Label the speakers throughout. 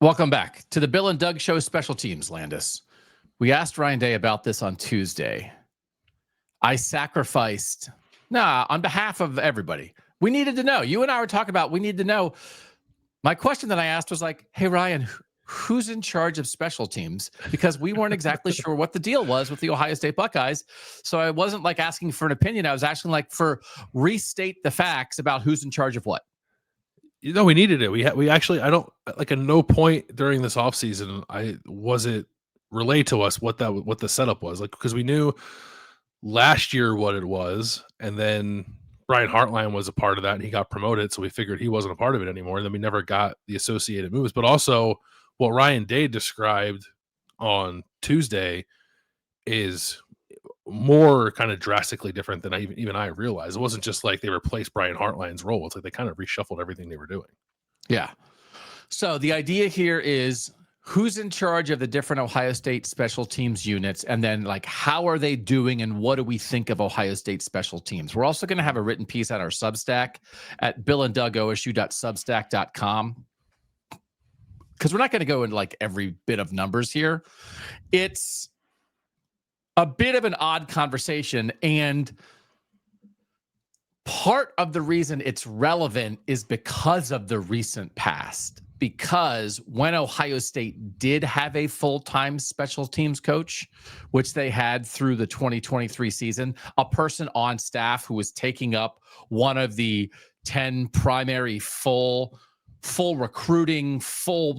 Speaker 1: Welcome back to the Bill and Doug Show Special Teams, Landis. We asked Ryan Day about this on Tuesday. I sacrificed, on behalf of everybody. We needed to know. You and I were talking about we need to know. My question that I asked was like, hey, Ryan, who's in charge of special teams? Because we weren't exactly sure what the deal was with the Ohio State Buckeyes. So I wasn't like asking for an opinion. I was asking like for restate the facts about who's in charge of what.
Speaker 2: You know, we needed it. We actually, I don't like at no point during this offseason, was it relayed to us what the setup was, like, because we knew last year what it was, and then Brian Hartline was a part of that and he got promoted. So we figured he wasn't a part of it anymore. And then we never got the associated moves, but also what Ryan Day described on Tuesday is more kind of drastically different than even I realized. It wasn't just like they replaced Brian Hartline's role. It's like they kind of reshuffled everything they were doing.
Speaker 1: Yeah. So the idea here is who's in charge of the different Ohio State special teams units, and then like how are they doing and what do we think of Ohio State special teams? We're also going to have a written piece on our Substack at billanddougosu.substack.com, because we're not going to go into like every bit of numbers here. It's a bit of an odd conversation, and part of the reason it's relevant is because of the recent past. Because when Ohio State did have a full-time special teams coach, which they had through the 2023 season, a person on staff who was taking up one of the 10 primary full recruiting, full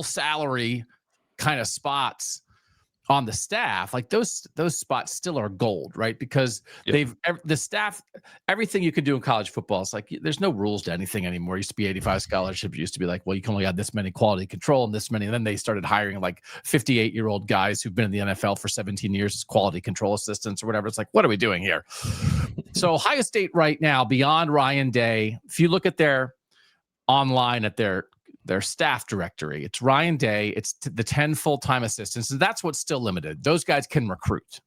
Speaker 1: salary kind of spots on the staff, like those spots still are gold, right? Because the staff, everything you can do in college football, it's like there's no rules to anything anymore. It used to be 85 scholarships. It used to be like, well, you can only have this many quality control and this many. And then they started hiring like 58-year-old guys who've been in the NFL for 17 years as quality control assistants or whatever. It's like, what are we doing here? So Ohio State right now, beyond Ryan Day, if you look at their online at their staff directory, it's Ryan Day, it's the 10 full-time assistants, and that's what's still limited. Those guys can recruit,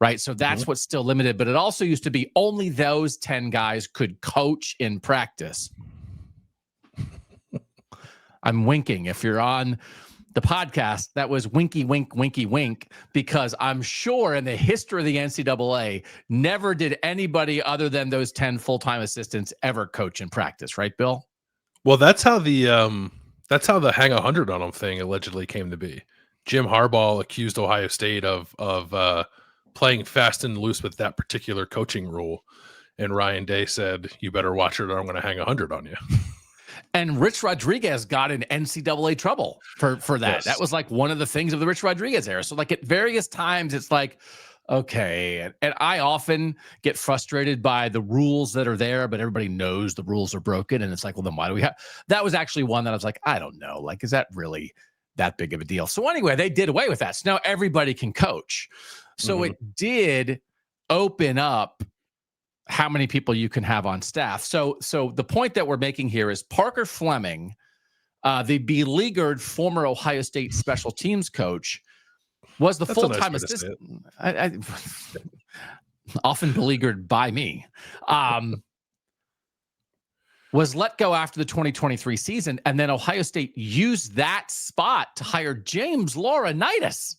Speaker 1: right? So that's what's still limited, but it also used to be only those 10 guys could coach in practice. I'm winking. If you're on the podcast, that was winky, wink, winky, wink, because I'm sure in the history of the NCAA, never did anybody other than those 10 full-time assistants ever coach in practice, right, Bill?
Speaker 2: Well, that's how the hang 100 on them thing allegedly came to be. Jim Harbaugh accused Ohio State of playing fast and loose with that particular coaching rule, and Ryan Day said, "You better watch it, or I'm going to hang 100 on you."
Speaker 1: And Rich Rodriguez got in NCAA trouble for that. Yes. That was like one of the things of the Rich Rodriguez era. So like at various times, it's like, okay. And I often get frustrated by the rules that are there, but everybody knows the rules are broken. And it's like, well, then why do we have? That was actually one that I was like, I don't know. Like, is that really that big of a deal? So anyway, they did away with that. So now everybody can coach. So it did open up how many people you can have on staff. So the point that we're making here is Parker Fleming, the beleaguered former Ohio State special teams coach, was the full-time assistant. I often beleaguered by me. Was let go after the 2023 season, and then Ohio State used that spot to hire James Laurinaitis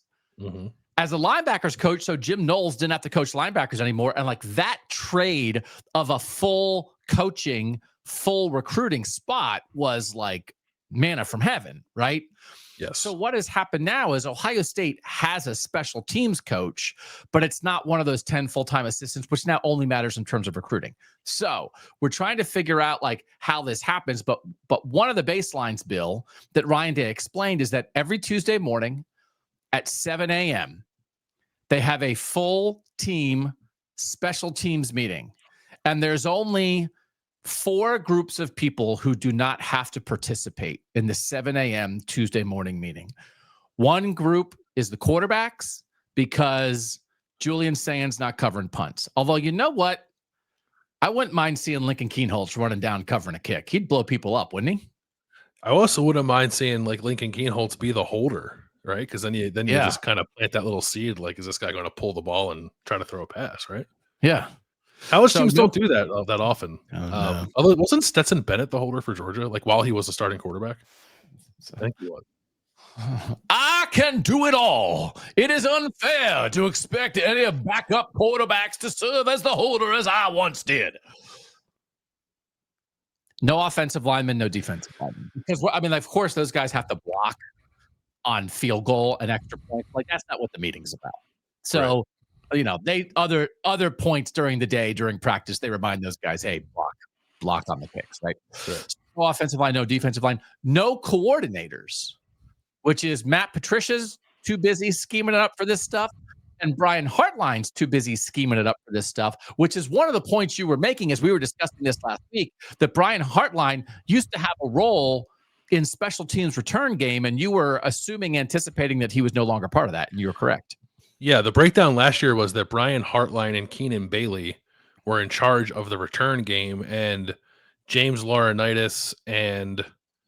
Speaker 1: as a linebackers coach, so Jim Knowles didn't have to coach linebackers anymore. And like that trade of a full coaching, full recruiting spot was like manna from heaven, right?
Speaker 2: Yes.
Speaker 1: So what has happened now is Ohio State has a special teams coach, but it's not one of those 10 full-time assistants, which now only matters in terms of recruiting. So we're trying to figure out like how this happens. But one of the baselines, Bill, that Ryan Day explained is that every Tuesday morning at 7 a.m., they have a full team special teams meeting. And there's only 4 groups of people who do not have to participate in the 7 a.m. Tuesday morning meeting. One group is the quarterbacks, because Julian Sand's not covering punts. Although, you know what? I wouldn't mind seeing Lincoln Kienholz running down covering a kick. He'd blow people up, wouldn't he?
Speaker 2: I also wouldn't mind seeing like Lincoln Kienholz be the holder, right? Because then you just kind of plant that little seed. Like, is this guy going to pull the ball and try to throw a pass, right?
Speaker 1: Yeah.
Speaker 2: College teams don't do that often.
Speaker 1: No.
Speaker 2: Although wasn't Stetson Bennett the holder for Georgia, like while he was a starting quarterback? Thank you.
Speaker 1: I can do it all. It is unfair to expect any backup quarterbacks to serve as the holder as I once did. No offensive lineman, no defensive lineman. Because, I mean, of course, those guys have to block on field goal and extra points. Like, that's not what the meeting's about. So, you know, they other points during the day, during practice, they remind those guys, hey, block on the kicks, right? No offensive line, no defensive line, no coordinators, which is Matt Patricia's too busy scheming it up for this stuff, and Brian Hartline's too busy scheming it up for this stuff, which is one of the points you were making as we were discussing this last week, that Brian Hartline used to have a role in special teams return game, and you were anticipating that he was no longer part of that, and you were correct.
Speaker 2: Yeah, the breakdown last year was that Brian Hartline and Keenan Bailey were in charge of the return game, and James Laurinaitis and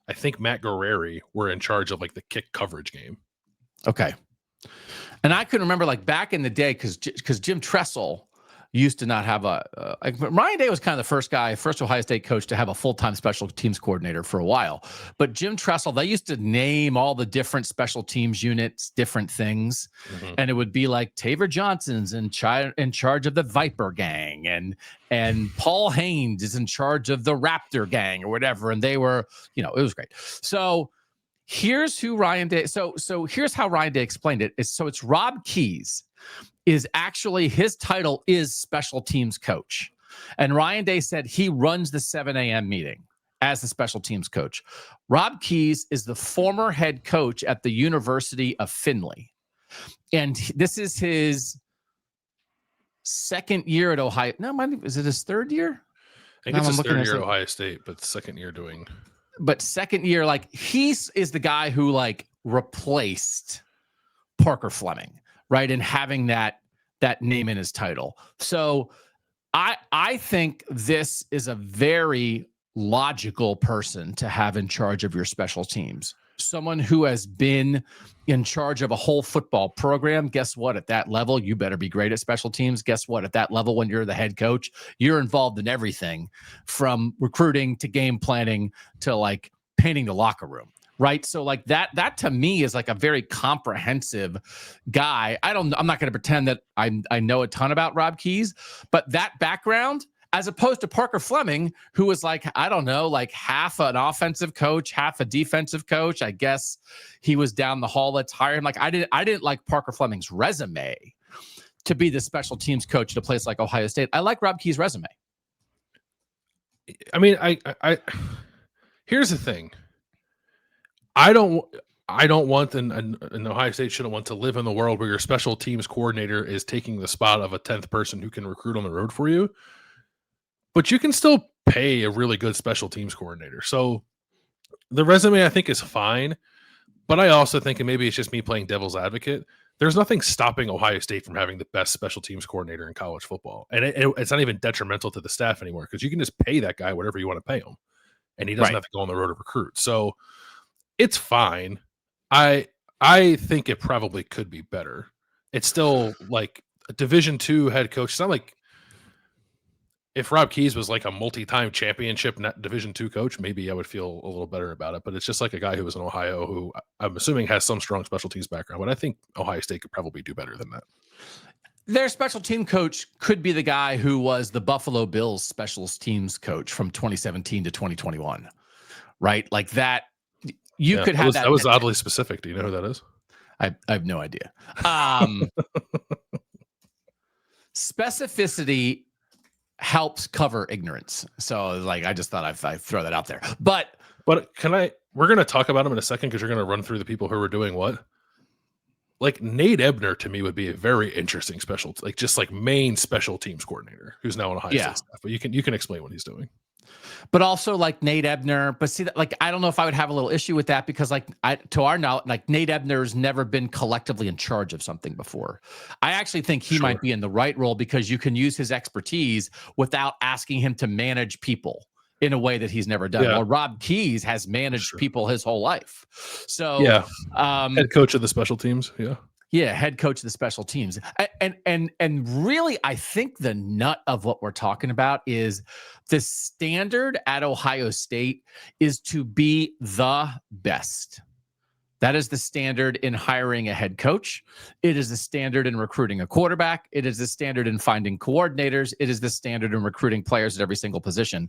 Speaker 2: I think Matt Guerreri were in charge of like the kick coverage game.
Speaker 1: Okay. And I can remember like back in the day, because Jim Tressel used to not have Ryan Day was kind of the first Ohio State coach to have a full-time special teams coordinator for a while. But Jim Tressel, they used to name all the different special teams units, different things. Mm-hmm. And it would be like Taver Johnson's in charge of the Viper gang, and Paul Haynes is in charge of the Raptor gang or whatever. And they were, you know, it was great. So here's who Ryan Day, so here's how Ryan Day explained it. It's Rob Keyes is actually, his title is special teams coach. And Ryan Day said he runs the 7 a.m. meeting as the special teams coach. Rob Keyes is the former head coach at the University of Findlay. And this is his second year at Ohio. No, is it his third year?
Speaker 2: I think it's his third year at Ohio State, but second year doing.
Speaker 1: But second year, like, is the guy who like replaced Parker Fleming, right? And having that name in his title. So I think this is a very logical person to have in charge of your special teams. Someone who has been in charge of a whole football program. Guess what? At that level, you better be great at special teams. Guess what? At that level, when you're the head coach, you're involved in everything from recruiting to game planning to like painting the locker room. Right. So like that to me is like a very comprehensive guy. I'm not going to pretend that I know a ton about Rob Keyes, but that background, as opposed to Parker Fleming, who was like, I don't know, like half an offensive coach, half a defensive coach. I guess he was down the hall. Let's hire him. Like I didn't like Parker Fleming's resume to be the special teams coach at a place like Ohio State. I like Rob Keyes' resume.
Speaker 2: I mean, I here's the thing. I don't want, and Ohio State shouldn't want to live in the world where your special teams coordinator is taking the spot of a 10th person who can recruit on the road for you. But you can still pay a really good special teams coordinator. So the resume, I think, is fine. But I also think, and maybe it's just me playing devil's advocate, there's nothing stopping Ohio State from having the best special teams coordinator in college football. And it's not even detrimental to the staff anymore, because you can just pay that guy whatever you want to pay him. And he doesn't have to go on the road to recruit. So it's fine. I think it probably could be better. It's still like a Division II head coach. It's not like if Rob Keyes was like a multi-time championship Division II coach, maybe I would feel a little better about it. But it's just like a guy who was in Ohio, who I'm assuming has some strong special teams background. But I think Ohio State could probably do better than that.
Speaker 1: Their special team coach could be the guy who was the Buffalo Bills special teams coach from 2017 to 2021, right? Like that. You could have that.
Speaker 2: That was oddly specific. Do you know who that is?
Speaker 1: I have no idea. Specificity helps cover ignorance. So like, I just thought I'd throw that out there. But
Speaker 2: we're going to talk about him in a second, because you're going to run through the people who are doing what. Like Nate Ebner to me would be a very interesting main special teams coordinator who's now on Ohio State staff. But you can explain what he's doing.
Speaker 1: But also like Nate Ebner, but see that, like, I don't know if I would have a little issue with that, because like to our knowledge, like Nate Ebner's never been collectively in charge of something before. I actually think he might be in the right role, because you can use his expertise without asking him to manage people in a way that he's never done. Well, Rob Keyes has managed people his whole life. So
Speaker 2: head coach of the special teams.
Speaker 1: Yeah, head coach of the special teams. And really, I think the nut of what we're talking about is the standard at Ohio State is to be the best. That is the standard in hiring a head coach. It is the standard in recruiting a quarterback. It is the standard in finding coordinators. It is the standard in recruiting players at every single position.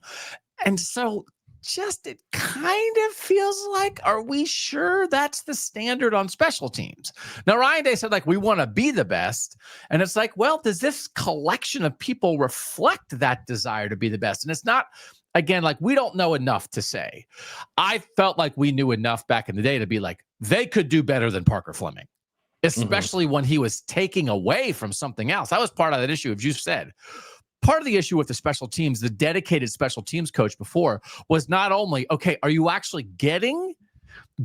Speaker 1: And so just it kind of feels like, are we sure that's the standard on special teams? Now, Ryan Day said, like, we want to be the best. And it's like, well, does this collection of people reflect that desire to be the best? And it's not, again, like, we don't know enough to say. I felt like we knew enough back in the day to be like, they could do better than Parker Fleming, especially when he was taking away from something else. That was part of that issue, as you said. Part of the issue with the special teams, the dedicated special teams coach before, was not only, okay, are you actually getting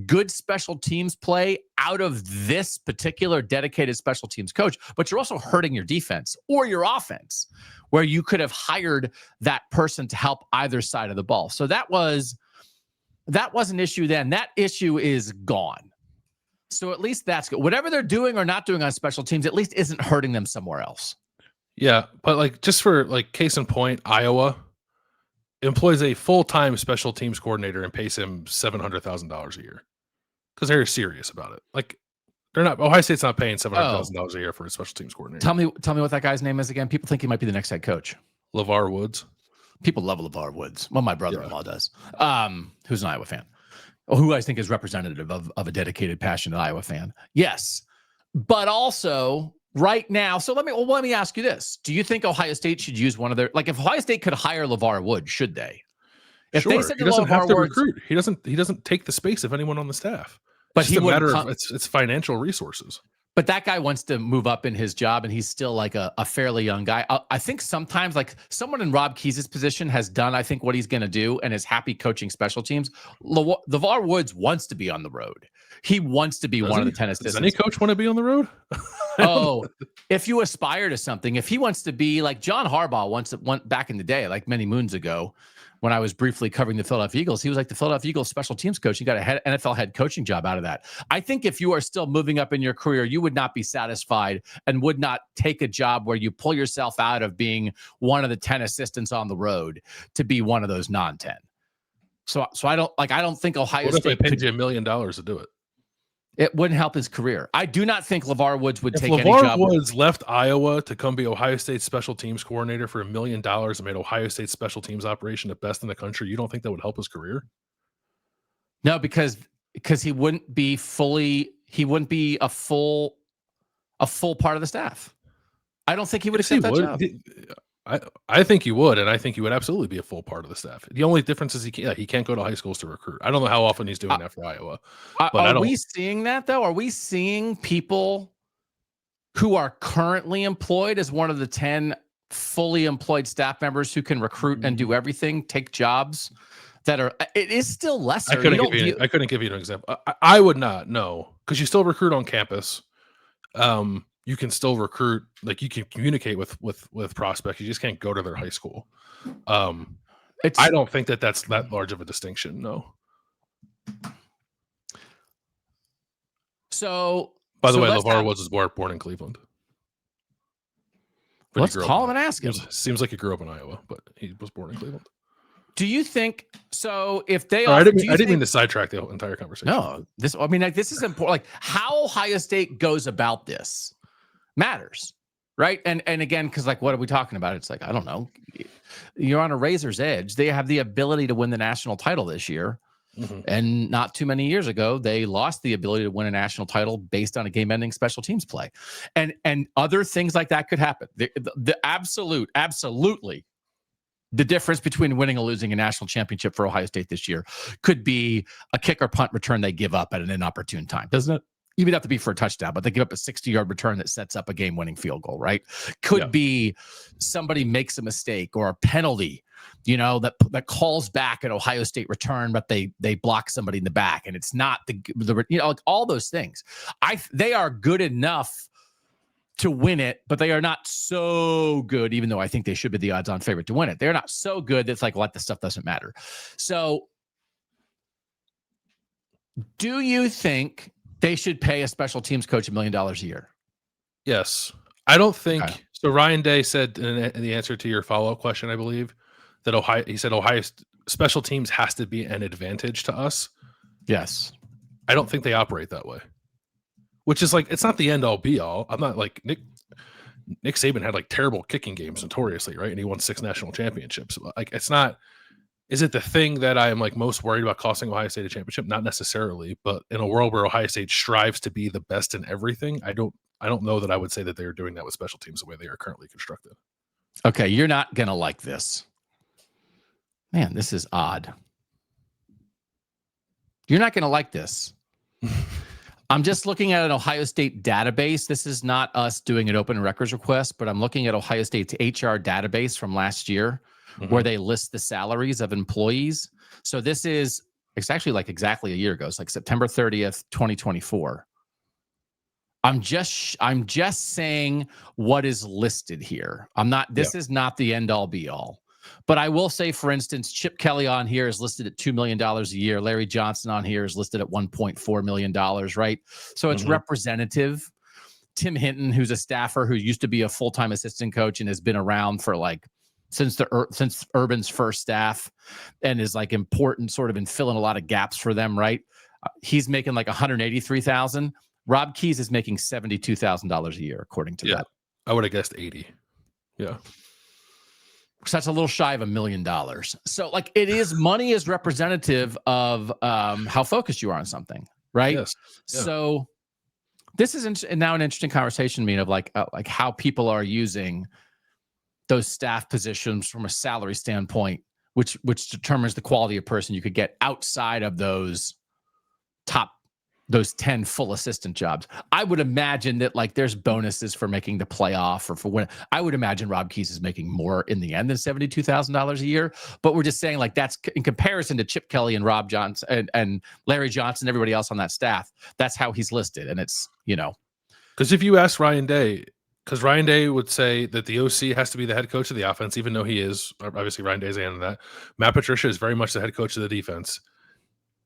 Speaker 1: good special teams play out of this particular dedicated special teams coach, but you're also hurting your defense or your offense, where you could have hired that person to help either side of the ball. So that was an issue then. That issue is gone. So at least that's good. Whatever they're doing or not doing on special teams, at least isn't hurting them somewhere else.
Speaker 2: Yeah, but like, just for like case in point, Iowa employs a full-time special teams coordinator and pays him $700,000 a year because they're serious about it. Like, they're not. Ohio State's not paying $700,000 a year for a special teams coordinator.
Speaker 1: Tell me what that guy's name is again. People think he might be the next head coach.
Speaker 2: LeVar Woods.
Speaker 1: People love LeVar Woods. Well, my brother-in-law does. Who's an Iowa fan, who I think is representative of a dedicated, passionate Iowa fan. Yes, but also right now. So let me ask you this: do you think Ohio State should use one of their, like, if Ohio State could hire LeVar Woods, should they? If
Speaker 2: sure.
Speaker 1: they said
Speaker 2: he doesn't have to
Speaker 1: Woods,
Speaker 2: recruit. He doesn't take the space of anyone on the staff.
Speaker 1: But
Speaker 2: it's just a matter of it's financial resources.
Speaker 1: But that guy wants to move up in his job, and he's still like a fairly young guy. I think sometimes, like, someone in Rob Keyes' position has done, I think, what he's going to do and is happy coaching special teams. LeVar Woods wants to be on the road. He wants to be one of the 10 assistants.
Speaker 2: Does any coach want to be on the road?
Speaker 1: Oh, if you aspire to something, if he wants to be like John Harbaugh went back in the day, like many moons ago, when I was briefly covering the Philadelphia Eagles, he was like the Philadelphia Eagles special teams coach. He got a NFL head coaching job out of that. I think if you are still moving up in your career, you would not be satisfied and would not take a job where you pull yourself out of being one of the 10 assistants on the road to be one of those non-10. So I don't think Ohio State.
Speaker 2: What if they paid you $1 million to do it?
Speaker 1: It wouldn't help his career. I do not think LeVar Woods would take any
Speaker 2: LeVar
Speaker 1: job.
Speaker 2: Woods left Iowa to come be Ohio State's special teams coordinator for $1 million and made Ohio State's special teams operation the best in the country. You don't think that would help his career?
Speaker 1: No, because he wouldn't be a full part of the staff. I don't think he would accept that job.
Speaker 2: I think he would, and I think he would absolutely be a full part of the staff. The only difference is he can't go to high schools to recruit. I don't know how often he's doing that for Iowa.
Speaker 1: Are we seeing that, though? Are we seeing people who are currently employed as one of the 10 fully employed staff members who can recruit and do everything, take jobs that are? It is still lesser.
Speaker 2: I couldn't give you an example. I would not know, because you still recruit on campus. You can still recruit, like, you can communicate with prospects. You just can't go to their high school. I don't think that's that large of a distinction. No.
Speaker 1: So,
Speaker 2: by the way, LeVar Woods was born in Cleveland. But
Speaker 1: let's call him and ask him.
Speaker 2: Seems like he grew up in Iowa, but he was born in Cleveland.
Speaker 1: Do you think so? If they,
Speaker 2: I didn't mean to sidetrack the entire conversation.
Speaker 1: No, this is important. Like, how Ohio State goes about this matters, right? And again, because, like, what are we talking about? It's like, I don't know. You're on a razor's edge. They have the ability to win the national title this year. Mm-hmm. And not too many years ago, they lost the ability to win a national title based on a game-ending special teams play. And other things like that could happen. The absolutely, the difference between winning or losing a national championship for Ohio State this year could be a kick or punt return they give up at an inopportune time, doesn't it? Even have to be for a touchdown, but they give up a 60-yard return that sets up a game-winning field goal, right? Could be somebody makes a mistake or a penalty, that calls back an Ohio State return, but they block somebody in the back, and it's not the like, all those things. They are good enough to win it, but they are not so good, even though I think they should be the odds-on favorite to win it. They're not so good that it's like, what, the stuff doesn't matter. So do you think They should pay a special teams coach $1 million a year.
Speaker 2: Yes. I don't think
Speaker 1: Okay.
Speaker 2: so. Ryan Day said in the answer to your follow-up question, I believe, that he said Ohio special teams has to be an advantage to us.
Speaker 1: Yes.
Speaker 2: I don't think they operate that way. Which is like, it's not the end all be all. I'm not like Nick Saban had like terrible kicking games notoriously, right? And he won 6 national championships. Like, it's not. Is it the thing that I am like most worried about costing Ohio State a championship? Not necessarily, but in a world where Ohio State strives to be the best in everything, I don't know that I would say that they are doing that with special teams the way they are currently constructed.
Speaker 1: Okay, you're not gonna like this. Man, this is odd. You're not gonna like this. I'm just looking at an Ohio State database. This is not us doing an open records request, but I'm looking at Ohio State's HR database from last year, where they list the salaries of employees. So it's actually like exactly a year ago. It's like September 30th, 2024. I'm just saying what is listed here. This is not the end all be all. But I will say, for instance, Chip Kelly on here is listed at $2 million a year. Larry Johnson on here is listed at $1.4 million, right? So it's representative. Tim Hinton, who's a staffer who used to be a full-time assistant coach and has been around for like since Urban's first staff and is like important sort of in filling a lot of gaps for them, right? He's making like $183,000. Rob Keyes is making $72,000 a year, according to that.
Speaker 2: I would have guessed 80. Yeah.
Speaker 1: So that's a little shy of $1 million. So like money is representative of how focused you are on something, right?
Speaker 2: Yes. Yeah.
Speaker 1: So this is now an interesting conversation, of like how people are using those staff positions from a salary standpoint, which determines the quality of person you could get outside of those 10 full assistant jobs. I would imagine that like there's bonuses for making the playoff or for when. I would imagine Rob Keyes is making more in the end than $72,000 a year. But we're just saying like that's in comparison to Chip Kelly and Rob Johnson and Larry Johnson, everybody else on that staff. That's how he's listed, and it's
Speaker 2: because if you ask Ryan Day. Because Ryan Day would say that the OC has to be the head coach of the offense, even though he is. Obviously, Ryan Day's in that. Matt Patricia is very much the head coach of the defense.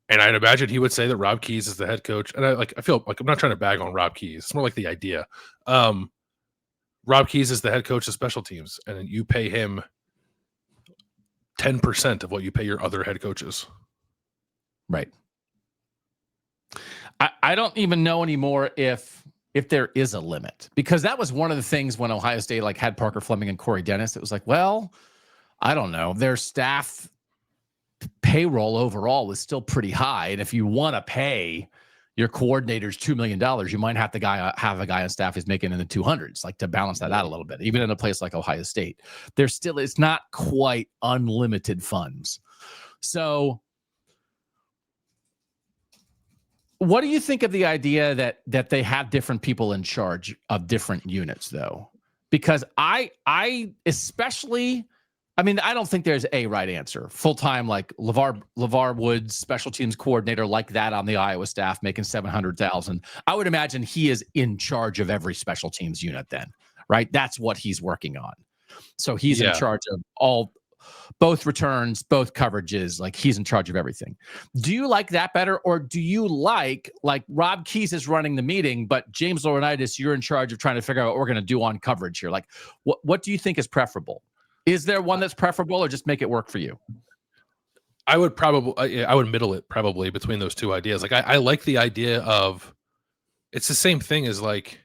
Speaker 2: And I'd imagine he would say that Rob Keyes is the head coach. And I feel like I'm not trying to bag on Rob Keyes. It's more like the idea. Rob Keyes is the head coach of special teams, and you pay him 10% of what you pay your other head coaches.
Speaker 1: Right. I don't even know anymore if there is a limit, because that was one of the things when Ohio State like had Parker Fleming and Corey Dennis. It was like, well, I don't know. Their staff payroll overall was still pretty high, and if you want to pay your coordinators $2 million, you might have to have a guy on staff who's making in the 200s, like to balance that out a little bit. Even in a place like Ohio State, it's not quite unlimited funds. So what do you think of the idea that they have different people in charge of different units, though? Because I especially, I don't think there's a right answer. Full-time, like LeVar Woods, special teams coordinator like that on the Iowa staff, making $700,000. I would imagine he is in charge of every special teams unit then, right? That's what he's working on. So he's in charge of both returns, both coverages, like he's in charge of everything. Do you like that better? Or do you like Rob Keyes is running the meeting, but James Laurinaitis, you're in charge of trying to figure out what we're going to do on coverage here? Like, what do you think is preferable? Is there one that's preferable, or just make it work for you?
Speaker 2: I would middle it probably between those two ideas. Like I like the idea of, it's the same thing as like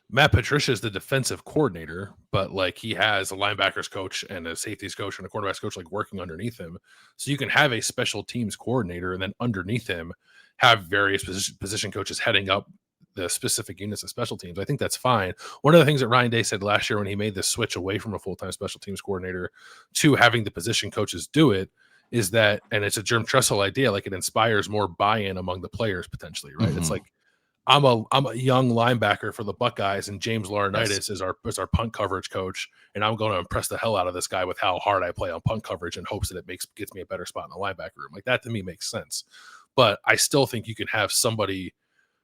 Speaker 2: Matt Patricia is the defensive coordinator, but like he has a linebackers coach and a safeties coach and a quarterbacks coach like working underneath him. So you can have a special teams coordinator and then underneath him have various position coaches heading up the specific units of special teams. I think that's fine. One of the things that Ryan Day said last year when he made the switch away from a full-time special teams coordinator to having the position coaches do it is that, and it's a Germ Tressel idea, like it inspires more buy-in among the players potentially, right? Mm-hmm. It's like, I'm a young linebacker for the Buckeyes, and James Laurinaitis is our punt coverage coach, and I'm going to impress the hell out of this guy with how hard I play on punt coverage in hopes that it gets me a better spot in the linebacker room. Like that to me makes sense. But I still think you can have somebody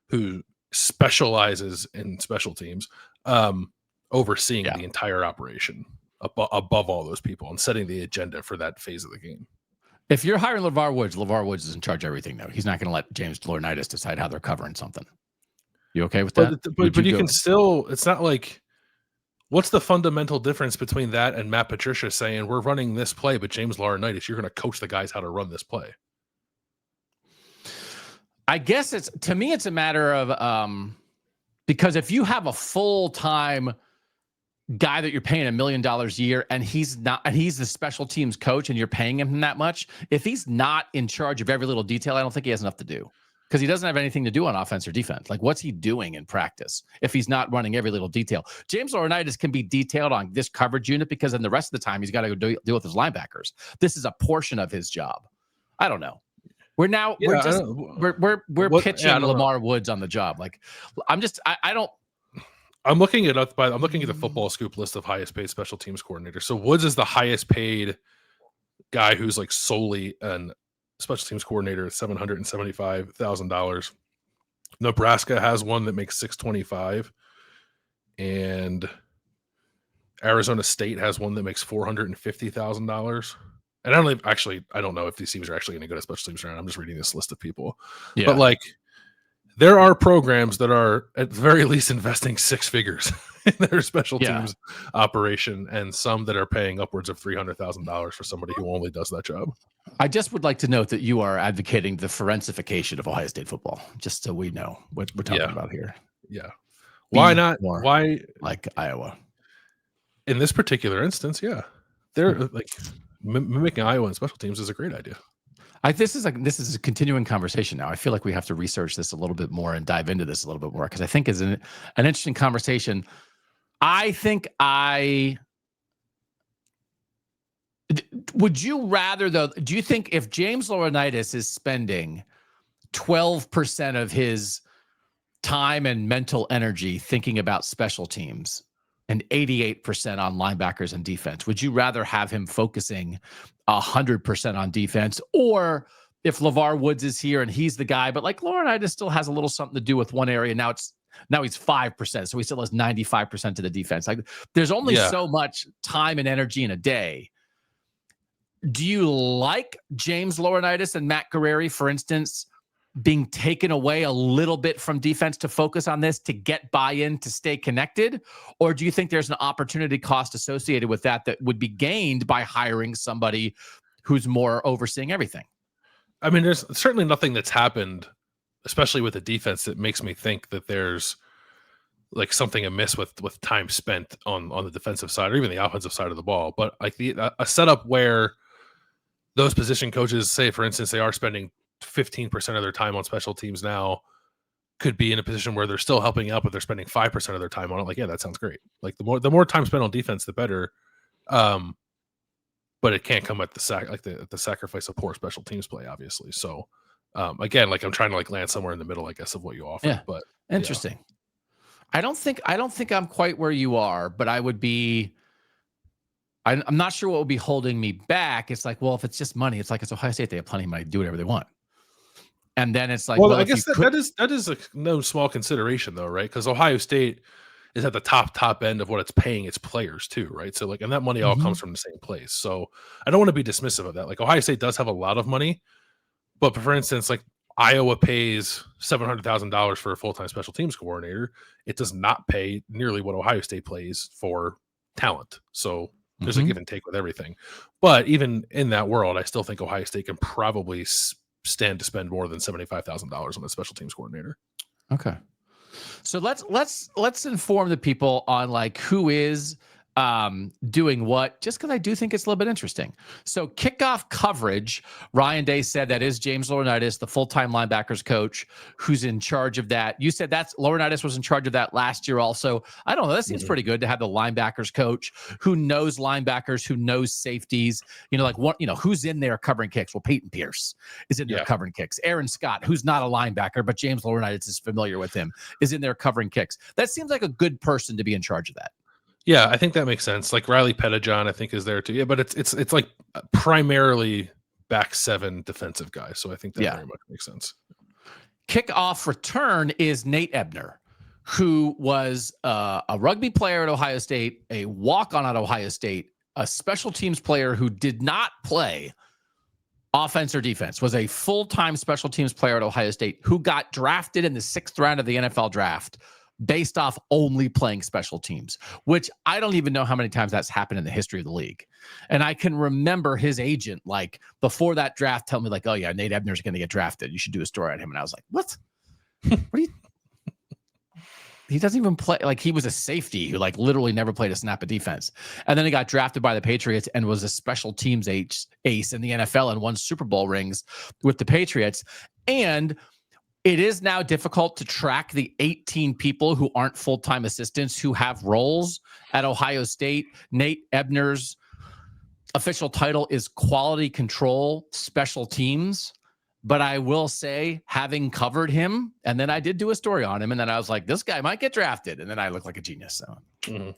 Speaker 2: who specializes in special teams overseeing the entire operation above all those people and setting the agenda for that phase of the game.
Speaker 1: If you're hiring LeVar Woods is in charge of everything, though. He's not going to let James Laurinaitis decide how they're covering something. You okay with that?
Speaker 2: But you can still. It's not like. What's the fundamental difference between that and Matt Patricia saying we're running this play, but James Laurinaitis, you're going to coach the guys how to run this play?
Speaker 1: I guess to me, it's a matter of because if you have a full-time guy that you're paying $1 million a year and he's the special teams coach and you're paying him that much, if he's not in charge of every little detail, I don't think he has enough to do, because he doesn't have anything to do on offense or defense. Like, what's he doing in practice if he's not running every little detail? James Laurinaitis can be detailed on this coverage unit because then the rest of the time he's got to go deal with his linebackers. This is a portion of his job. I don't know. We're pitching Lamar Woods on the job. Like,
Speaker 2: I'm looking at the Football Scoop list of highest paid special teams coordinator. So Woods is the highest paid guy who's like solely an special teams coordinator at $775,000. Nebraska has one that makes $625,000, and Arizona State has one that makes $450,000. And I don't know if these teams are actually going to go to special teams. I'm just reading this list of people. Yeah. But like, there are programs that are at the very least investing six figures in their special teams operation, and some that are paying upwards of $300,000 for somebody who only does that job.
Speaker 1: I just would like to note that you are advocating the forensification of Ohio State football, just so we know what we're talking about here.
Speaker 2: Yeah. Why not? Why
Speaker 1: like Iowa?
Speaker 2: In this particular instance, yeah. They're like mimicking Iowa in special teams is a great idea.
Speaker 1: This is a continuing conversation now. I feel like we have to research this a little bit more and dive into this a little bit more, because I think it's an interesting conversation. Would you rather, though, do you think if James Laurinaitis is spending 12% of his time and mental energy thinking about special teams and 88% on linebackers and defense, would you rather have him focusing 100% on defense? Or if LeVar Woods is here and he's the guy, but like Laurinaitis still has a little something to do with one area. Now he's 5%. So he still has 95% to the defense. Like, there's only so much time and energy in a day. Do you like James Laurinaitis and Matt Guerrieri, for instance, being taken away a little bit from defense to focus on this, to get buy-in, to stay connected? Or do you think there's an opportunity cost associated with that would be gained by hiring somebody who's more overseeing everything?
Speaker 2: I mean, there's certainly nothing that's happened, especially with the defense, that makes me think that there's like something amiss with time spent on the defensive side or even the offensive side of the ball. But like a setup where those position coaches, say, for instance, they are spending 15% of their time on special teams now, could be in a position where they're still helping out, but they're spending 5% of their time on it. Like, yeah, that sounds great. Like, the more time spent on defense, the better. But it can't come at the sacrifice of poor special teams play, obviously. So again, like, I'm trying to like land somewhere in the middle, I guess, of what you offer.
Speaker 1: Yeah.
Speaker 2: But
Speaker 1: interesting. Yeah. I don't think I'm quite where you are, but I would be. I'm not sure what would be holding me back. It's like, well, if it's just money, it's like it's Ohio State. They have plenty of money to do whatever they want. And then it's like,
Speaker 2: well I guess that is a no small consideration, though, right? Because Ohio State is at the top end of what it's paying its players too, right? So like, and that money all comes from the same place. So I don't want to be dismissive of that. Like, Ohio State does have a lot of money, but for instance, like Iowa pays $700,000 for a full-time special teams coordinator. It does not pay nearly what Ohio State pays for talent. So there's a give and take with everything. But even in that world, I still think Ohio State can probably stand to spend more than $75,000 on a special teams coordinator.
Speaker 1: Okay. So let's inform the people on like who is doing what, just because I do think it's a little bit interesting. So kickoff coverage, Ryan Day said that is James Laurinaitis, the full-time linebackers coach, who's in charge of that. You said that's Laurinaitis was in charge of that last year also. I don't know. That seems pretty good to have the linebackers coach who knows linebackers, who knows safeties, like what, who's in there covering kicks. Well, Peyton Pierce is in there covering kicks. Aaron Scott, who's not a linebacker, but James Laurinaitis is familiar with him, is in there covering kicks. That seems like a good person to be in charge of that.
Speaker 2: Yeah, I think that makes sense. Like Riley Pettijohn, I think, is there too. Yeah, but it's like primarily back seven defensive guy. So I think that very much makes sense.
Speaker 1: Kickoff return is Nate Ebner, who was a rugby player at Ohio State, a walk-on at Ohio State, a special teams player who did not play offense or defense, was a full-time special teams player at Ohio State who got drafted in the 6th round of the NFL draft based off only playing special teams, which I don't even know how many times that's happened in the history of the league. And I can remember his agent, like, before that draft, telling me, like, oh, yeah, Nate Ebner's going to get drafted. You should do a story on him. And I was like, what? What are you? He doesn't even play. Like, he was a safety who, like, literally never played a snap of defense. And then he got drafted by the Patriots and was a special teams ace in the NFL and won Super Bowl rings with the Patriots. And it is now difficult to track the 18 people who aren't full-time assistants who have roles at Ohio State. Nate Ebner's official title is quality control special teams. But I will say, having covered him, and then I did do a story on him, and then I was like, this guy might get drafted. And then I look like a genius. So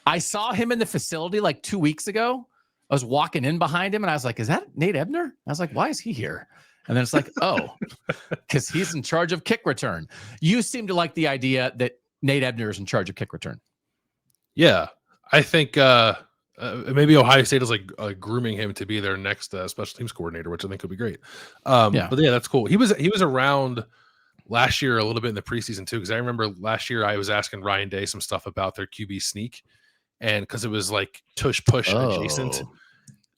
Speaker 1: I saw him in the facility like 2 weeks ago. I was walking in behind him, and I was like, is that Nate Ebner? I was like, why is he here? And then it's like, oh, because he's in charge of kick return. You seem to like the idea that Nate Ebner is in charge of kick return.
Speaker 2: Yeah, I think maybe Ohio State is like grooming him to be their next special teams coordinator, which I think could be great. But yeah, that's cool. He was around last year a little bit in the preseason too, because I remember last year I was asking Ryan Day some stuff about their QB sneak, and because it was like tush push adjacent.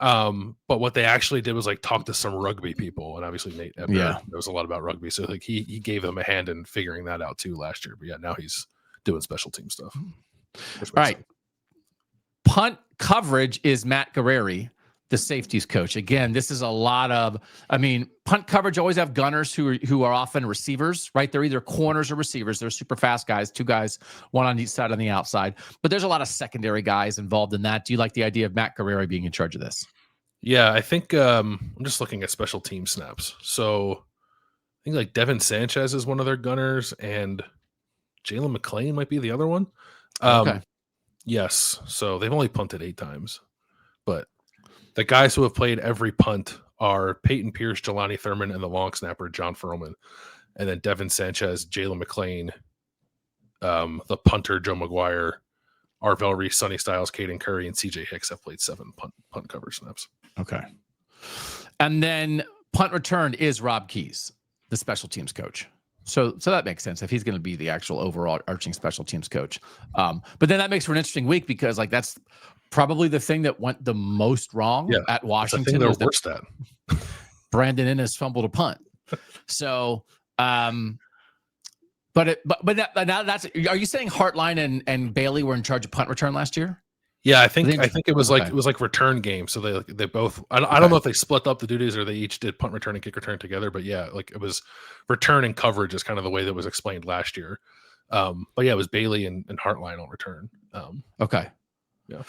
Speaker 2: But what they actually did was like talk to some rugby people, and obviously Nate Ebner knows a lot about rugby, so like he gave them a hand in figuring that out too last year. But yeah, now he's doing special team stuff.
Speaker 1: All right. Punt coverage is Matt Guerrieri, the safeties coach. Again, this is a lot of, punt coverage always have gunners who are often receivers, right? They're either corners or receivers. They're super fast guys, 2 guys, 1 on each side on the outside. But there's a lot of secondary guys involved in that. Do you like the idea of Matt Guerrieri being in charge of this?
Speaker 2: Yeah, I think I'm just looking at special team snaps. So I think like Devin Sanchez is one of their gunners, and Jalen McClain might be the other one.
Speaker 1: Okay.
Speaker 2: Yes. So they've only punted 8 times, but the guys who have played every punt are Peyton Pierce, Jelani Thurman, and the long snapper, John Furman. And then Devin Sanchez, Jalen McClain, the punter, Joe McGuire, Arvell Reese, Sonny Styles, Caden Curry, and CJ Hicks have played 7 punt cover snaps.
Speaker 1: Okay. And then punt return is Rob Keys, the special teams coach. So that makes sense if he's going to be the actual overall arching special teams coach. But then that makes for an interesting week because like that's probably the thing that went the most wrong at Washington.
Speaker 2: They're worst at.
Speaker 1: Brandon Innes fumbled a punt. So, now that's. Are you saying Hartline and Bailey were in charge of punt return last year?
Speaker 2: Yeah, I think it was like return game. So they both. I don't know if they split up the duties or they each did punt return and kick return together. But yeah, like it was return and coverage is kind of the way that was explained last year. But yeah, it was Bailey and Hartline on return.
Speaker 1: Okay. Yeah,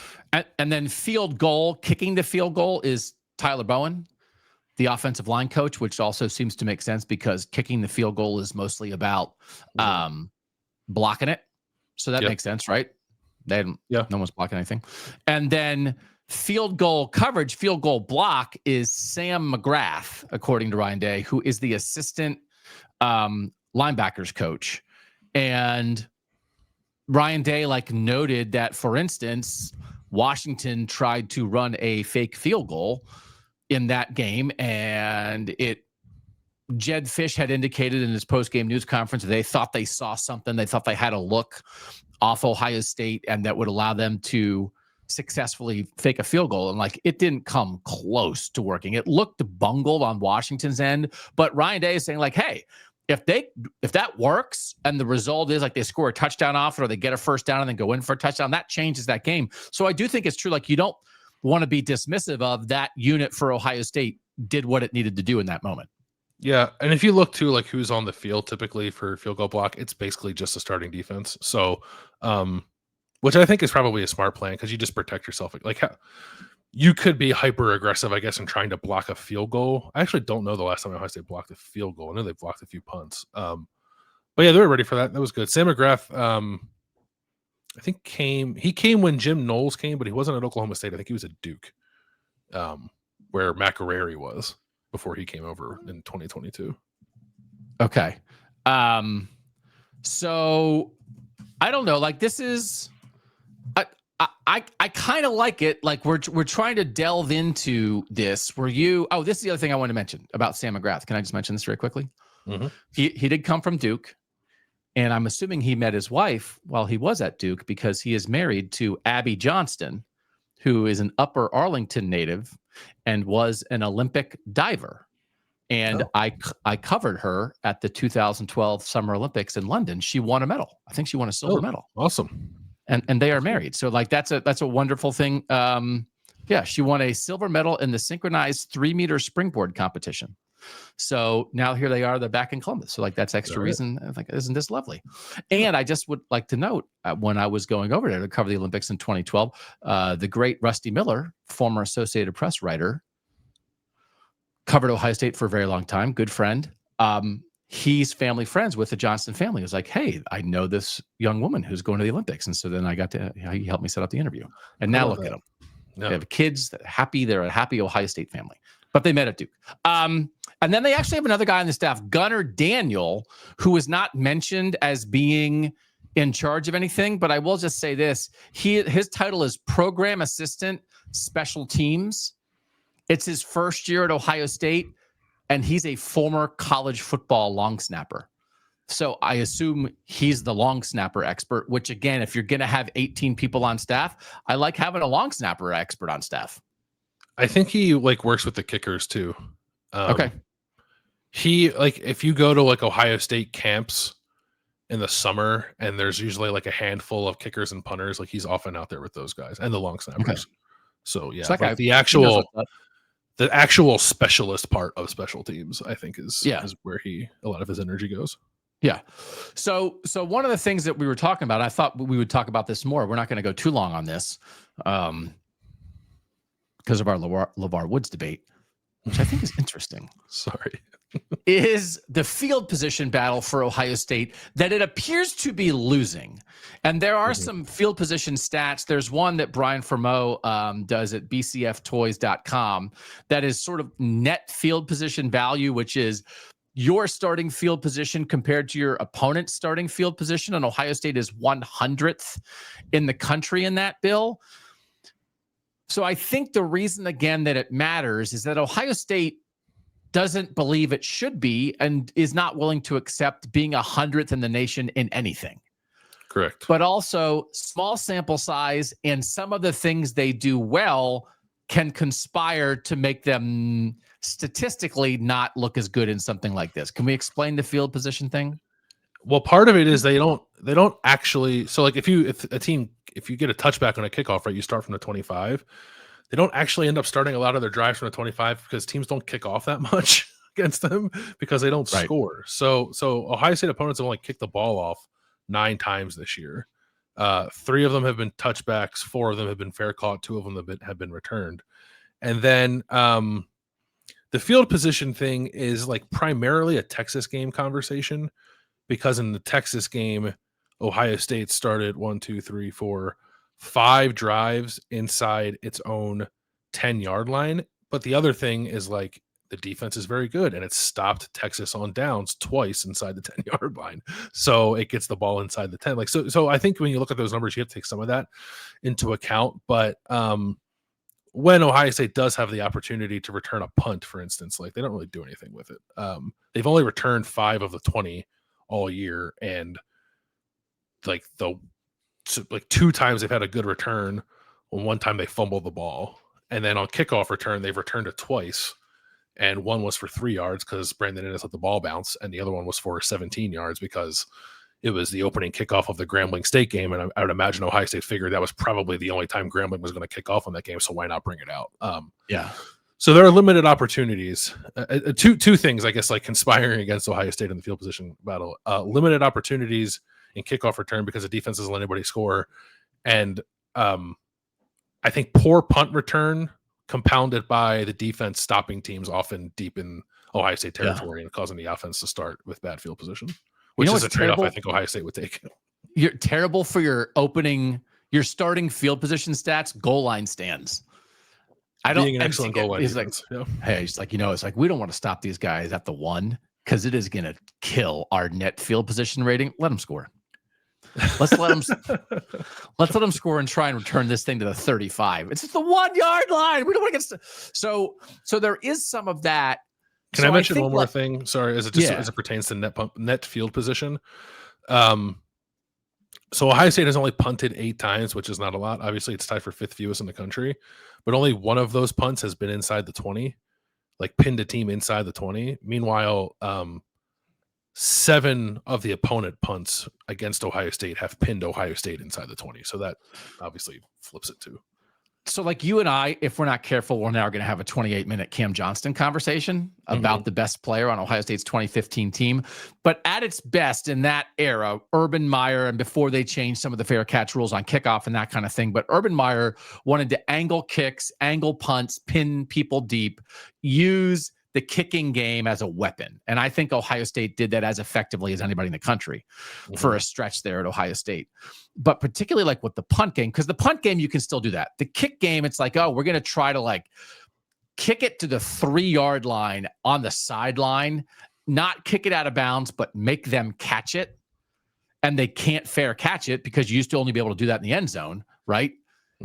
Speaker 1: and then field goal, kicking the field goal is Tyler Bowen, the offensive line coach, which also seems to make sense because kicking the field goal is mostly about blocking it. So that makes sense, right? No one's blocking anything. And then field goal coverage, field goal block is Sam McGrath, according to Ryan Day, who is the assistant linebackers coach. And Ryan Day noted that, for instance, Washington tried to run a fake field goal in that game, and Jed Fish had indicated in his post-game news conference that they thought they saw something. They thought they had a look off Ohio State, and that would allow them to successfully fake a field goal. And it didn't come close to working. It looked bungled on Washington's end, but Ryan Day is saying hey, if that works and the result is they score a touchdown off it or they get a first down and then go in for a touchdown, that changes that game. So I do think it's true. You don't want to be dismissive of that unit for Ohio State did what it needed to do in that moment.
Speaker 2: Yeah, and if you look too, who's on the field typically for field goal block, it's basically just a starting defense. So, which I think is probably a smart plan because you just protect yourself. You could be hyper aggressive, I guess, in trying to block a field goal. I actually don't know the last time Ohio State blocked a field goal. I know they blocked a few punts. But yeah, they were ready for that. That was good. Sam McGrath, I think he came when Jim Knowles came, but he wasn't at Oklahoma State. I think he was at Duke, where Matt Guerrieri was before he came over in 2022.
Speaker 1: Okay. So I don't know. This is, I kind of like it. Like we're trying to delve into this. This is the other thing I want to mention about Sam McGrath. Can I just mention this very quickly?
Speaker 2: Mm-hmm.
Speaker 1: He did come from Duke, and I'm assuming he met his wife while he was at Duke because he is married to Abby Johnston, who is an Upper Arlington native and was an Olympic diver. And I covered her at the 2012 Summer Olympics in London. She won a medal. I think she won a silver medal.
Speaker 2: Awesome.
Speaker 1: And they are married. So like that's a wonderful thing. She won a silver medal in the synchronized 3-meter springboard competition. So now here they are, they're back in Columbus. So like that's extra reason. I think, isn't this lovely? And I just would like to note when I was going over there to cover the Olympics in 2012, the great Rusty Miller, former Associated Press writer, covered Ohio State for a very long time, good friend. He's family friends with the Johnston family. He was like, hey, I know this young woman who's going to the Olympics. And so then he helped me set up the interview. And now look at them. Yeah. They have kids that are happy. They're a happy Ohio State family, but they met at Duke. And then they actually have another guy on the staff, Gunnar Daniel, who was not mentioned as being in charge of anything. But I will just say this. His title is Program Assistant Special Teams. It's his first year at Ohio State, and he's a former college football long snapper. So I assume he's the long snapper expert, which again, if you're going to have 18 people on staff, I like having a long snapper expert on staff.
Speaker 2: I think he works with the kickers too.
Speaker 1: Okay.
Speaker 2: He if you go to Ohio State camps in the summer, and there's usually a handful of kickers and punters, he's often out there with those guys and the long snappers. Okay. So yeah, the actual specialist part of special teams, I think is where a lot of his energy goes.
Speaker 1: Yeah. So one of the things that we were talking about, I thought we would talk about this more. We're not going to go too long on this because of our LeVar Woods debate, which I think is interesting.
Speaker 2: Sorry.
Speaker 1: Is the field position battle for Ohio State that it appears to be losing. And there are some field position stats. There's one that Brian Fermeau does at bcftoys.com that is sort of net field position value, which is your starting field position compared to your opponent's starting field position. And Ohio State is 100th in the country in that, Bill. So I think the reason, again, that it matters is that Ohio State doesn't believe it should be and is not willing to accept being 100th in the nation in anything.
Speaker 2: Correct.
Speaker 1: But also small sample size and some of the things they do well can conspire to make them statistically not look as good in something like this. Can we explain the field position thing?
Speaker 2: Well, part of it is they don't actually. So if you get a touchback on a kickoff, right, you start from the 25. They don't actually end up starting a lot of their drives from the 25 because teams don't kick off that much against them because they don't score. So Ohio State opponents have only kicked the ball off 9 times this year. 3 of them have been touchbacks. 4 of them have been fair caught. 2 of them have been returned. And then the field position thing is primarily a Texas game conversation because in the Texas game, Ohio State started 5 drives inside its own 10-yard line. But the other thing is the defense is very good and it stopped Texas on downs twice inside the 10-yard line. So it gets the ball inside the 10. So I think when you look at those numbers, you have to take some of that into account. But when Ohio State does have the opportunity to return a punt, for instance, they don't really do anything with it. They've only returned 5 of the 20 all year. And 2 times they've had a good return. One time they fumbled the ball. And then on kickoff return, they've returned it twice. And one was for 3 yards because Brandon Ennis let the ball bounce. And the other one was for 17 yards because it was the opening kickoff of the Grambling State game. And I would imagine Ohio State figured that was probably the only time Grambling was going to kick off on that game. So why not bring it out? So there are limited opportunities. 2 things, I guess, conspiring against Ohio State in the field position battle. Limited opportunities in kickoff return because the defense doesn't let anybody score. And I think poor punt return compounded by the defense stopping teams often deep in Ohio State territory and causing the offense to start with bad field position, which is a trade-off I think Ohio State would take.
Speaker 1: You're terrible for your starting field position stats, goal line stands.
Speaker 2: Being an excellent goal line.
Speaker 1: He's hey, he's it's we don't want to stop these guys at the 1 because it is going to kill our net field position rating. Let them score. Let's let them let's let them score and try and return this thing to the 35. It's just the 1 yard line. We don't want to get so there is some of that.
Speaker 2: Can I mention one more thing? Sorry, as it pertains to net field position. So Ohio State has only punted 8 times, which is not a lot. Obviously, it's tied for 5th fewest in the country, but only one of those punts has been inside the 20, like pinned a team inside the 20. Meanwhile, 7 of the opponent punts against Ohio State have pinned Ohio State inside the 20. So that obviously flips it too.
Speaker 1: So like you and I, if we're not careful, we're now going to have a 28-minute Cam Johnston conversation about the best player on Ohio State's 2015 team. But at its best in that era, Urban Meyer, and before they changed some of the fair catch rules on kickoff and that kind of thing, but Urban Meyer wanted to angle kicks, angle punts, pin people deep, use the kicking game as a weapon. And I think Ohio State did that as effectively as anybody in the country for a stretch there at Ohio State. But particularly like with the punt game, because the punt game, you can still do that. The kick game, it's like, oh, we're going to try to like kick it to the 3 yard line on the sideline, not kick it out of bounds, but make them catch it. And they can't fair catch it because you used to only be able to do that in the end zone, right?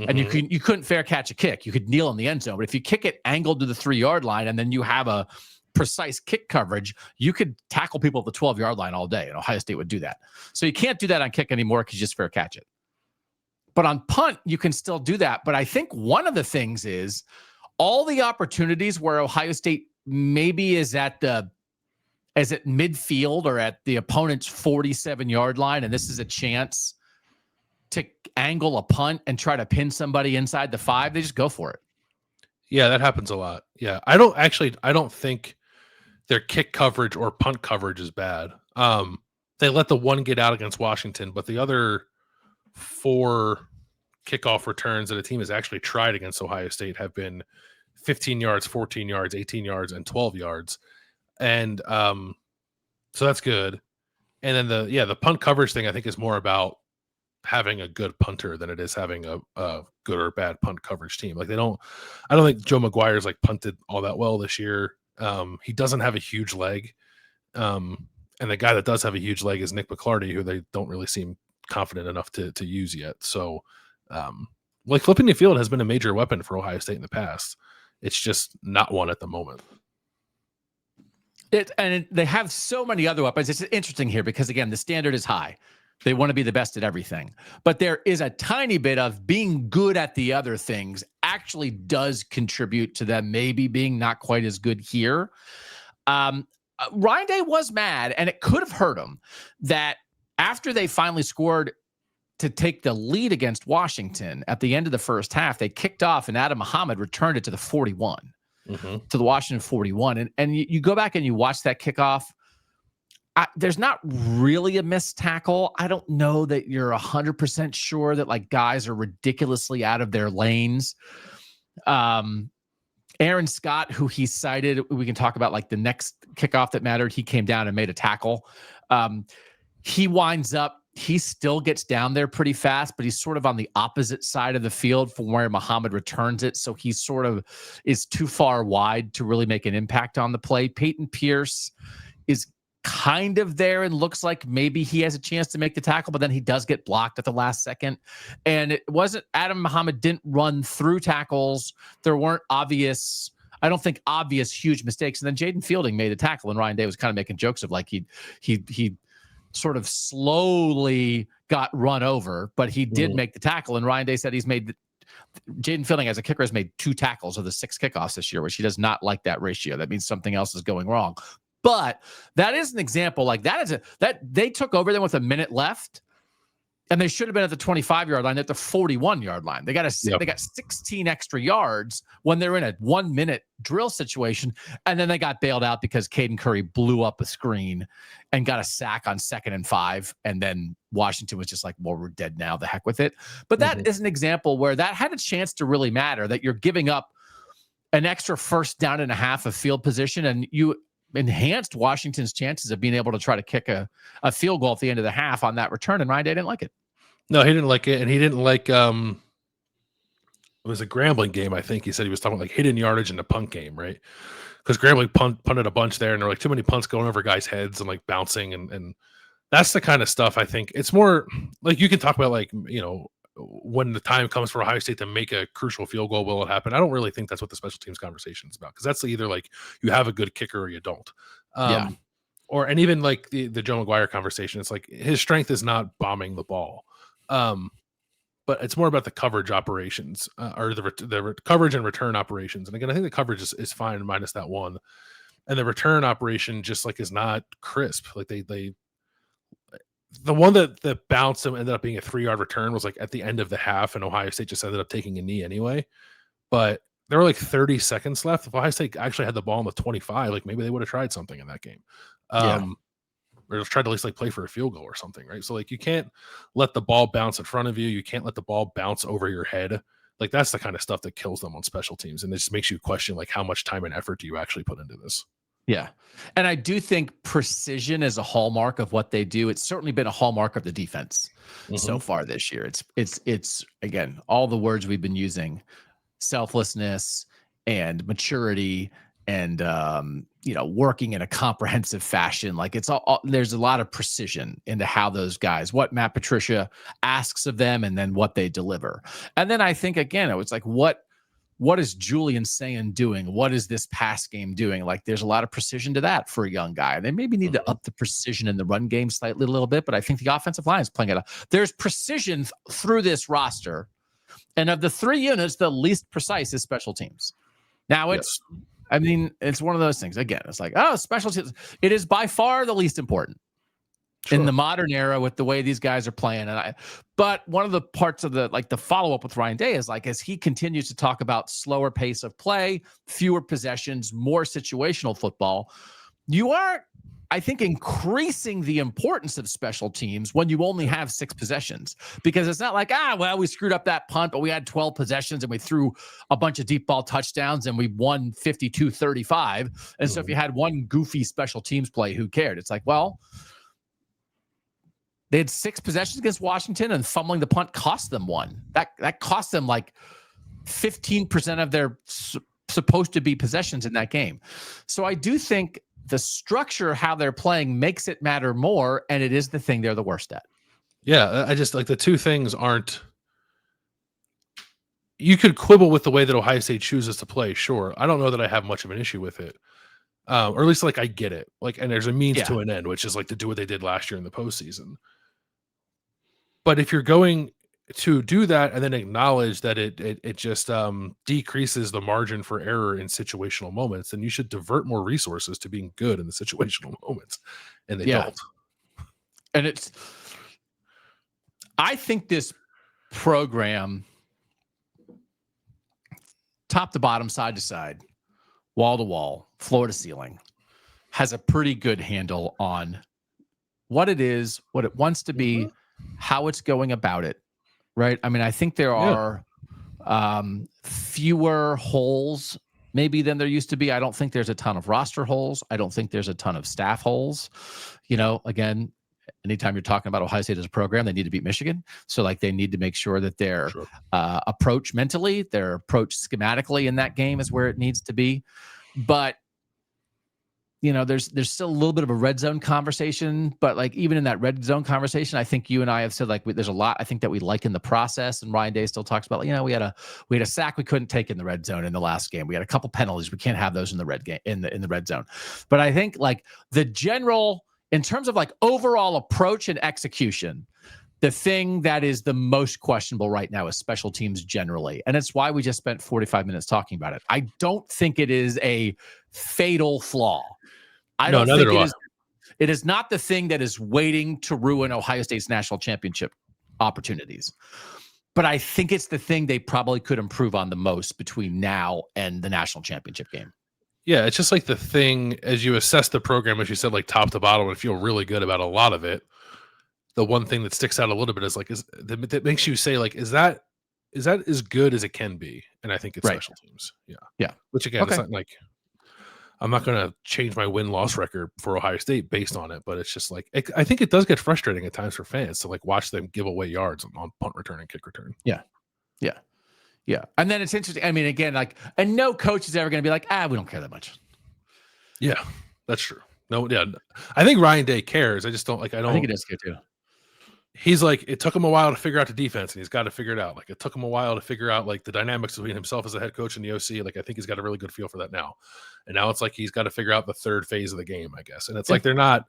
Speaker 1: And you couldn't fair catch a kick. You could kneel in the end zone. But if you kick it angled to the 3 yard line and then you have a precise kick coverage, you could tackle people at the 12 yard line all day. And Ohio State would do that. So you can't do that on kick anymore because you just fair catch it. But on punt, you can still do that. But I think one of the things is all the opportunities where Ohio State maybe is at midfield or at the opponent's 47 yard line, and this is a chance to angle a punt and try to pin somebody inside the 5, they just go for it.
Speaker 2: Yeah, that happens a lot. Yeah. I don't think their kick coverage or punt coverage is bad. They let the one get out against Washington, but the other 4 kickoff returns that a team has actually tried against Ohio State have been 15 yards, 14 yards, 18 yards, and 12 yards. And so that's good. And then the punt coverage thing I think is more about having a good punter than it is having a good or bad punt coverage team. Like I don't think Joe McGuire's like punted all that well this year. He doesn't have a huge leg. And the guy that does have a huge leg is Nick McClarty, who they don't really seem confident enough to use yet. So like flipping the field has been a major weapon for Ohio State in the past. It's just not one at the moment.
Speaker 1: They have so many other weapons. It's interesting here because again, the standard is high. They want to be the best at everything. But there is a tiny bit of being good at the other things actually does contribute to them maybe being not quite as good here. Ryan Day was mad, and it could have hurt him that after they finally scored to take the lead against Washington at the end of the first half, they kicked off and Adam Muhammad returned it to the 41, to the Washington 41. And you go back and you watch that kickoff. There's not really a missed tackle. I don't know that you're 100% sure that like guys are ridiculously out of their lanes. Aaron Scott, who he cited, we can talk about like the next kickoff that mattered. He came down and made a tackle. He winds up, he still gets down there pretty fast, but he's sort of on the opposite side of the field from where Muhammad returns it. So he sort of is too far wide to really make an impact on the play. Peyton Pierce is kind of there and looks like maybe he has a chance to make the tackle, but then he does get blocked at the last second. And it wasn't, Adam Muhammad didn't run through tackles. There weren't obvious huge mistakes. And then Jaden Fielding made a tackle, and Ryan Day was kind of making jokes of like he sort of slowly got run over, but he did make the tackle. And Ryan Day said Jaden Fielding as a kicker has made 2 tackles of the 6 kickoffs this year, which he does not like that ratio. That means something else is going wrong. But that is an example like that they took over them with a minute left, and they should have been at the 25-yard line, at the 41-yard line. They got 16 extra yards when they're in a 1-minute drill situation, and then they got bailed out because Caden Curry blew up a screen and got a sack on 2nd and 5, and then Washington was just like, well, we're dead now, the heck with it. But that is an example where that had a chance to really matter, that you're giving up an extra 1st down and a half of field position, and you enhanced Washington's chances of being able to try to kick a field goal at the end of the half on that return, and Ryan Day didn't like it.
Speaker 2: No, he didn't like it, and he didn't like it was a Grambling game, I think. He said he was talking like hidden yardage in the punt game, right? Because Grambling punted a bunch there, and there were like too many punts going over guys' heads and like bouncing, and That's the kind of stuff I think it's more like you can talk about, like, when the time comes for Ohio State to make a crucial field goal, will it happen? I don't really think that's what the special teams conversation is about, because that's either like you have a good kicker or you don't.
Speaker 1: Yeah.
Speaker 2: And even like the Joe McGuire conversation, it's like his strength is not bombing the ball. But it's more about the coverage operations, or the coverage and return operations. And again, I think the coverage is fine minus that one. And the return operation just like is not crisp. Like the one that bounced him ended up being a 3-yard return was like at the end of the half, and Ohio State just ended up taking a knee anyway. But there were like 30 seconds left. If Ohio State actually had the ball on the 25, like maybe they would have tried something in that game. Or tried to at least like play for a field goal or something, right? So like you can't let the ball bounce in front of you. You can't let the ball bounce over your head. Like that's the kind of stuff that kills them on special teams. And it just makes you question like how much time and effort do you actually put into this?
Speaker 1: Yeah. And I do think precision is a hallmark of what they do. It's certainly been a hallmark of the defense so far this year. It's again, all the words we've been using, selflessness and maturity and, working in a comprehensive fashion. Like it's all there's a lot of precision into how those guys, what Matt Patricia asks of them and then what they deliver. And then I think, again, it was like, what is Julian Sayin doing? What is this pass game doing? Like there's a lot of precision to that for a young guy. They maybe need to up the precision in the run game slightly a little bit, but I think the offensive line is playing it up. There's precision through this roster. And of the 3 units, the least precise is special teams. Now it's one of those things. Again, it's like, special teams. It is by far the least important. Sure. In the modern era with the way these guys are playing. But one of the parts of the follow-up with Ryan Day is like, as he continues to talk about slower pace of play, fewer possessions, more situational football, you are, I think, increasing the importance of special teams when you only have 6 possessions, because it's not like, we screwed up that punt, but we had 12 possessions and we threw a bunch of deep ball touchdowns and we won 52-35. And so if you had one goofy special teams play, who cared? It's like, well, they had 6 possessions against Washington, and fumbling the punt cost them 1. That cost them like 15% of their supposed to be possessions in that game. So I do think the structure, how they're playing, makes it matter more, and it is the thing they're the worst at.
Speaker 2: Yeah, I just like the two things aren't. You could quibble with the way that Ohio State chooses to play. Sure, I don't know that I have much of an issue with it, or at least like I get it. Like, and there's a means to an end, which is like to do what they did last year in the postseason. But if you're going to do that and then acknowledge that it just decreases the margin for error in situational moments, then you should divert more resources to being good in the situational moments, and they don't.
Speaker 1: And I think this program, top to bottom, side to side, wall to wall, floor to ceiling, has a pretty good handle on what it is, what it wants to be, how it's going about it, right? I mean, I think there are fewer holes maybe than there used to be. I don't think there's a ton of roster holes. I don't think there's a ton of staff holes. Again, anytime you're talking about Ohio State as a program, they need to beat Michigan. So like they need to make sure that their approach mentally, their approach schematically in that game is where it needs to be. But there's still a little bit of a red zone conversation, but like even in that red zone conversation, I think you and I have said like there's a lot I think that we like in the process. And Ryan Day still talks about, we had a sack we couldn't take in the red zone in the last game. We had a couple penalties. We can't have those in the red game in the red zone. But I think like the general, in terms of like overall approach and execution, the thing that is the most questionable right now is special teams generally. And it's why we just spent 45 minutes talking about it. I don't think it is a fatal flaw. I don't think it is not the thing that is waiting to ruin Ohio State's national championship opportunities. But I think it's the thing they probably could improve on the most between now and the national championship game.
Speaker 2: Yeah, it's just like the thing as you assess the program, as you said, like top to bottom, and feel really good about a lot of it. The one thing that sticks out a little bit is like that makes you say like, is that as good as it can be? And I think it's special teams. Yeah. Which again, it's not like I'm not going to change my win-loss record for Ohio State based on it, but it's just like I think it does get frustrating at times for fans to like watch them give away yards on punt return and kick return.
Speaker 1: Yeah. And then it's interesting. I mean, again, like, and no coach is ever going to be like, we don't care that much.
Speaker 2: Yeah, that's true. No, yeah. I think Ryan Day cares. I just don't like. I
Speaker 1: I think
Speaker 2: don't.
Speaker 1: it is good too.
Speaker 2: He's like, it took him a while to figure out the defense, and he's got to figure it out. Like, it took him a while to figure out like the dynamics between himself as a head coach and the OC. Like, I think he's got a really good feel for that now. And now it's like he's got to figure out the third phase of the game, I guess. And it's like they're not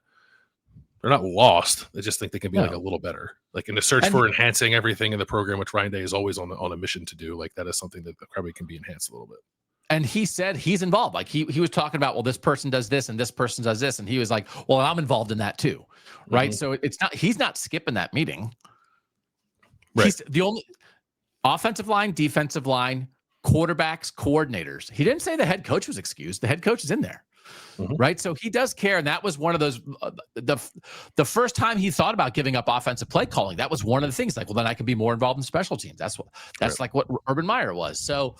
Speaker 2: lost. They just think they can be like a little better. Like in the search for enhancing everything in the program, which Ryan Day is always on a mission to do. Like that is something that probably can be enhanced a little bit.
Speaker 1: And he said he's involved. Like he was talking about, well, this person does this and this person does this. And he was like, well, I'm involved in that too. Right. So he's not skipping that meeting. Right. He's the only offensive line, defensive line, quarterbacks, coordinators. He didn't say the head coach was excused. The head coach is in there. Right. So he does care. And that was one of those, the first time he thought about giving up offensive play calling, that was one of the things like, well, then I can be more involved in special teams. That's like what Urban Meyer was. So,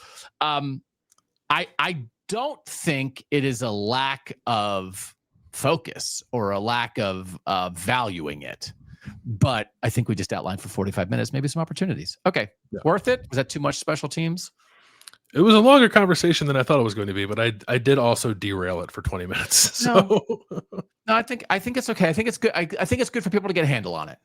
Speaker 1: I don't think it is a lack of focus or a lack of valuing it, but I think we just outlined for 45 minutes, maybe some opportunities. Okay. Yeah. Worth it? Was that too much special teams?
Speaker 2: It was a longer conversation than I thought it was going to be, but I did also derail it for 20 minutes. So
Speaker 1: no, I think it's okay. I think it's good. I think it's good for people to get a handle on it.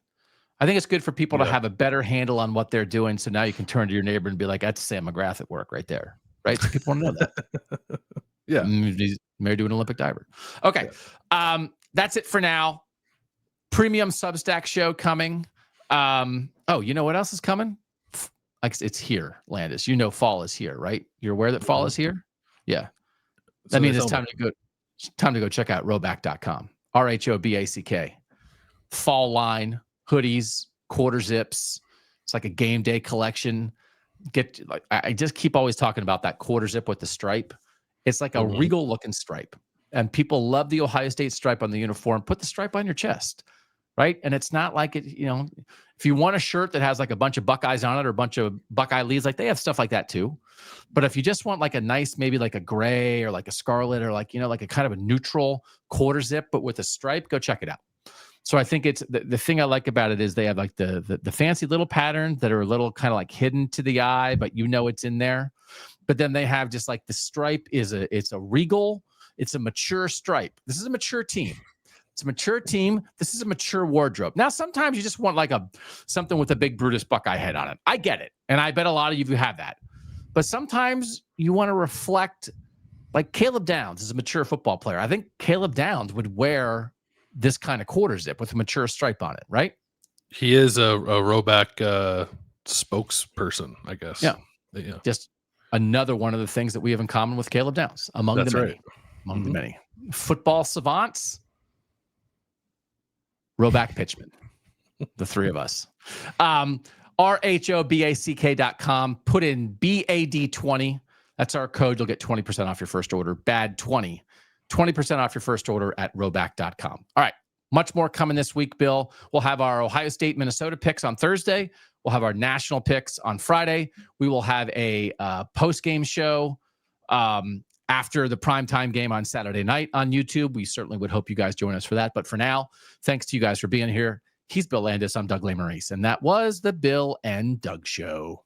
Speaker 1: I think it's good for people to have a better handle on what they're doing. So now you can turn to your neighbor and be like, that's Sam McGrath at work right there. Right. So people want to know that.
Speaker 2: Yeah.
Speaker 1: He's married to an Olympic diver. Okay. Yeah. That's it for now. Premium Substack show coming. Oh, you know what else is coming? Like it's here, Landis. You know fall is here, right? You're aware that fall is here? Yeah. That means it's time to go check out roback.com. RHOBACK. Fall line, hoodies, quarter zips. It's like a game day collection. I just keep always talking about that quarter zip with the stripe. It's like a regal looking stripe, and people love the Ohio State stripe on the uniform. Put the stripe on your chest, right? And it's not like it, if you want a shirt that has like a bunch of Buckeyes on it or a bunch of Buckeye leads, like they have stuff like that too. But if you just want like a nice, maybe like a gray or like a scarlet or like, like a kind of a neutral quarter zip, but with a stripe, go check it out. So I think it's the thing I like about it is they have like the fancy little patterns that are a little kind of like hidden to the eye, but it's in there. But then they have just like the stripe it's a regal, it's a mature stripe. This is a mature team. It's a mature team. This is a mature wardrobe. Now, sometimes you just want like something with a big Brutus Buckeye head on it. I get it. And I bet a lot of you have that. But sometimes you want to reflect, like Caleb Downs is a mature football player. I think Caleb Downs would wear this kind of quarter zip with a mature stripe on it, right?
Speaker 2: He is a Roback spokesperson, I guess.
Speaker 1: Yeah. Just another one of the things that we have in common with Caleb Downs, among the many. Among the many. Football savants, Roback pitchman, the three of us. RHOBACK.com. Put in BAD20. That's our code. You'll get 20% off your first order. BAD20. 20% off your first order at roback.com. All right. Much more coming this week, Bill. We'll have our Ohio State, Minnesota picks on Thursday. We'll have our national picks on Friday. We will have a post-game show after the primetime game on Saturday night on YouTube. We certainly would hope you guys join us for that. But for now, thanks to you guys for being here. He's Bill Landis. I'm Doug Lesmerises. And that was the Bill and Doug Show.